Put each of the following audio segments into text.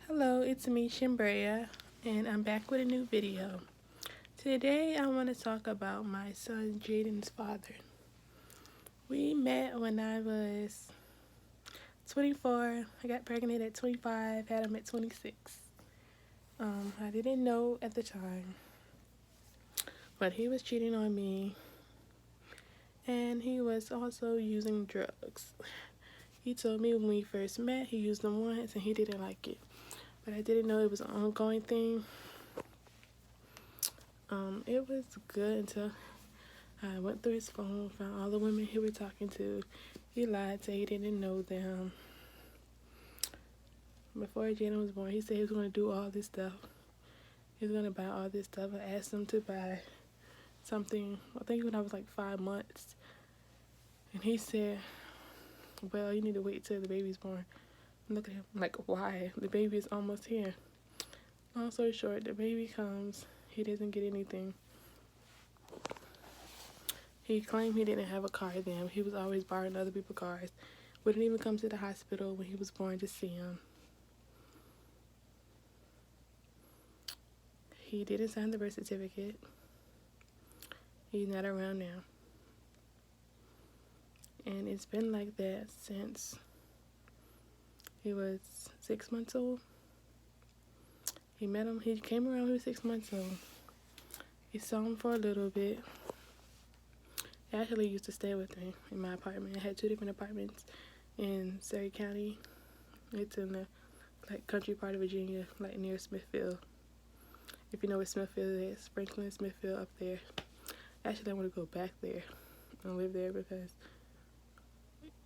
Hello, it's me, Shimbrea, and I'm back with a new video. Today, I want to talk about my son Jaden's father. We met when I was 24. I got pregnant at 25, had him at 26. I didn't know at the time, but he was cheating on me, and he was also using drugs. He told me when we first met, he used them once and he didn't like it, but I didn't know it was an ongoing thing. It was good until I went through his phone, found all the women he was talking to. He lied, said he didn't know them. Before Jaden was born, he said he was going to do all this stuff. He was going to buy all this stuff. I asked him to buy something, I think when I was like 5 months. And he said, well, you need to wait till the baby's born. Look at him, like, why? The baby is almost here. Long story short, the baby comes, he doesn't get anything. He claimed he didn't have a car then. He was always borrowing other people's cars. Wouldn't even come to the hospital when he was born to see him. He didn't sign the birth certificate. He's not around now. And it's been like that since he was 6 months old. He met him, he came around when he was 6 months old. He saw him for a little bit. He actually used to stay with me in my apartment. I had 2 different apartments in Surrey County. It's in the country part of Virginia, near Smithfield. If you know where Smithfield is, Franklin, Smithfield, up there. Actually, I want to go back there and live there because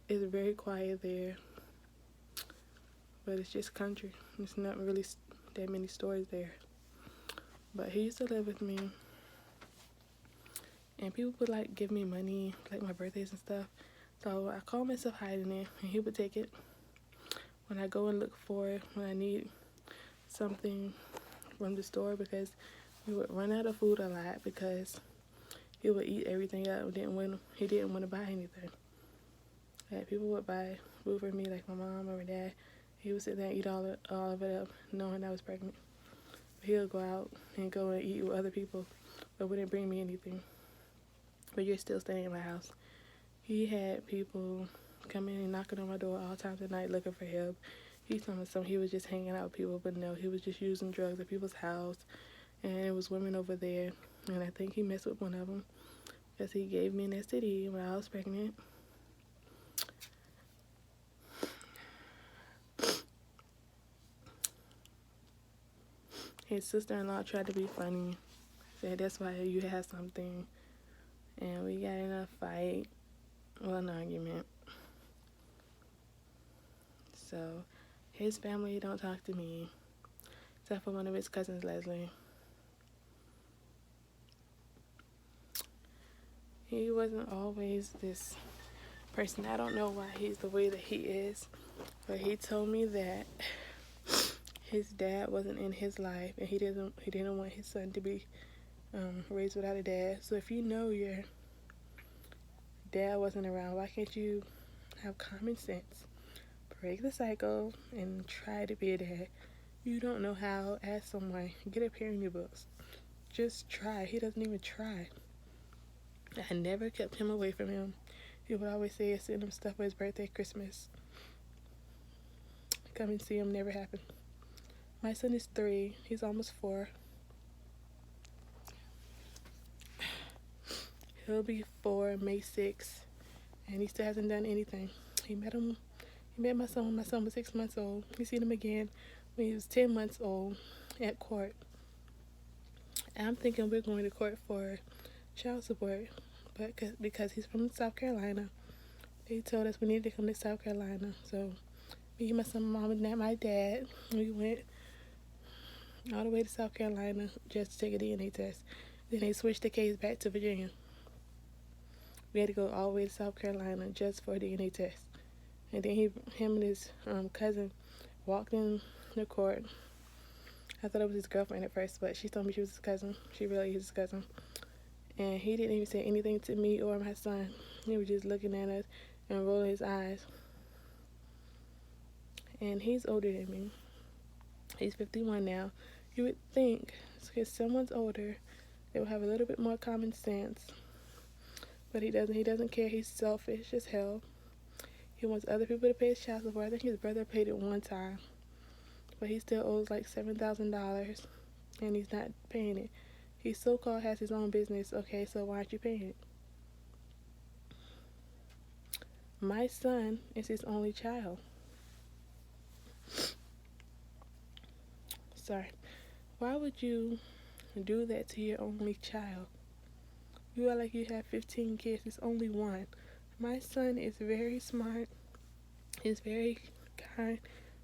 it's very quiet there. But it's just country. There's not really that many stores there. But he used to live with me. And people would give me money, my birthdays and stuff. So I call myself hiding it, and he would take it when I go and look for it, when I need something from the store, because we would run out of food a lot because he would eat everything up. He didn't want to buy anything. People would buy food for me, like my mom or my dad. He would sit there and eat all of it up, knowing I was pregnant. He'll go out and go and eat with other people, but wouldn't bring me anything. But you're still staying in my house. He had people coming and knocking on my door all times of night looking for help. He told me he was just hanging out with people, but no, he was just using drugs at people's house. And it was women over there, and I think he messed with one of them because he gave me an STD when I was pregnant. His sister-in-law tried to be funny, said that's why you have something, and we got in a fight, an argument. So his family don't talk to me, except for one of his cousins, Leslie. He wasn't always this person. I don't know why he's the way that he is, but he told me that his dad wasn't in his life, and he didn't want his son to be raised without a dad. So if you know your dad wasn't around, why can't you have common sense, break the cycle, and try to be a dad? You don't know how, ask someone, get up here in your books, just try. He doesn't even try. I never kept him away from him. He would always say send him stuff for his birthday, Christmas. Come and see him, never happened. My son is 3. He's almost 4. He'll be 4 May 6th, and he still hasn't done anything. He met my son when my son was 6 months old. He seen him again when he was 10 months old at court. I'm thinking we're going to court for child support, but because he's from South Carolina, they told us we needed to come to South Carolina. So me, my son, my mom, and my dad, we went all the way to South Carolina just to take a DNA test. Then they switched the case back to Virginia. We had to go all the way to South Carolina just for a DNA test. And then him and his cousin walked in the court. I thought it was his girlfriend at first, but she told me she was his cousin. She really is his cousin. And he didn't even say anything to me or my son. He was just looking at us and rolling his eyes. And he's older than me. He's 51 now. You would think, because someone's older, they would have a little bit more common sense. But he doesn't. He doesn't care. He's selfish as hell. He wants other people to pay his child support. I think his brother paid it one time. But he still owes like $7,000. And he's not paying it. He so-called has his own business. Okay, so why aren't you paying it? My son is his only child. Sorry. Why would you do that to your only child? You are like you have 15 kids. It's only one. My son is very smart. He's very kind.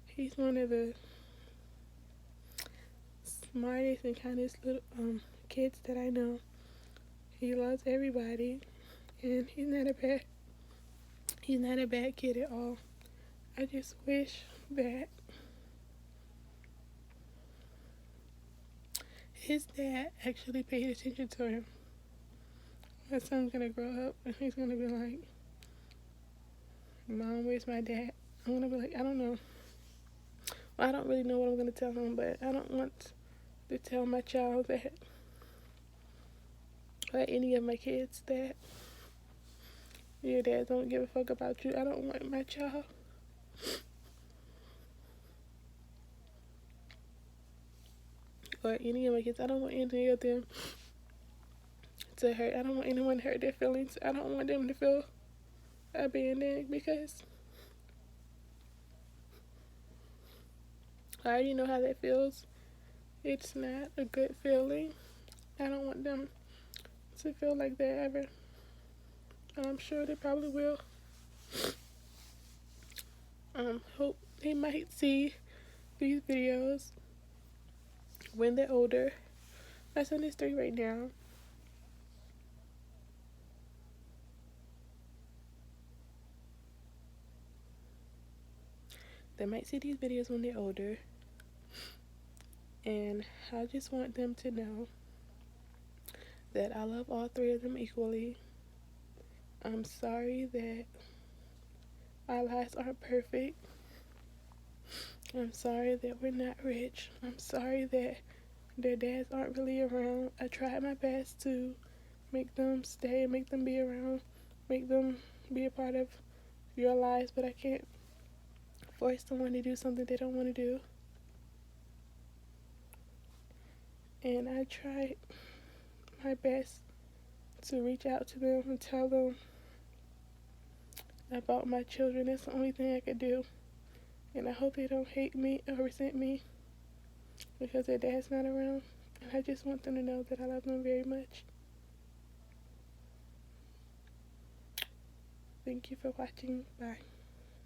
He's one of the smartest and kindest little kids that I know. He loves everybody, and he's not a bad kid at all. I just wish that his dad actually paid attention to him. My son's gonna grow up and he's gonna be like, Mom, where's my dad? I'm gonna be like, I don't know. Well, I don't really know what I'm gonna tell him, but I don't want to tell my child that, or any of my kids, that your dad don't give a fuck about you. I don't want my child or any of my kids. I don't want any of them to hurt. I don't want anyone to hurt their feelings. I don't want them to feel abandoned because I already know how that feels. It's not a good feeling. I don't want them to feel like that ever. I'm sure they probably will. Hope they might see these videos when they're older. My son is 3 right now. They might see these videos when they're older. And I just want them to know that I love all 3 of them equally. I'm sorry that our lives aren't perfect. I'm sorry that we're not rich. I'm sorry that their dads aren't really around. I tried my best to make them stay, make them be around, make them be a part of your lives, but I can't force someone to do something they don't want to do. And I tried my best to reach out to them and tell them about my children. That's the only thing I could do. And I hope they don't hate me or resent me because their dad's not around. And I just want them to know that I love them very much. Thank you for watching. Bye.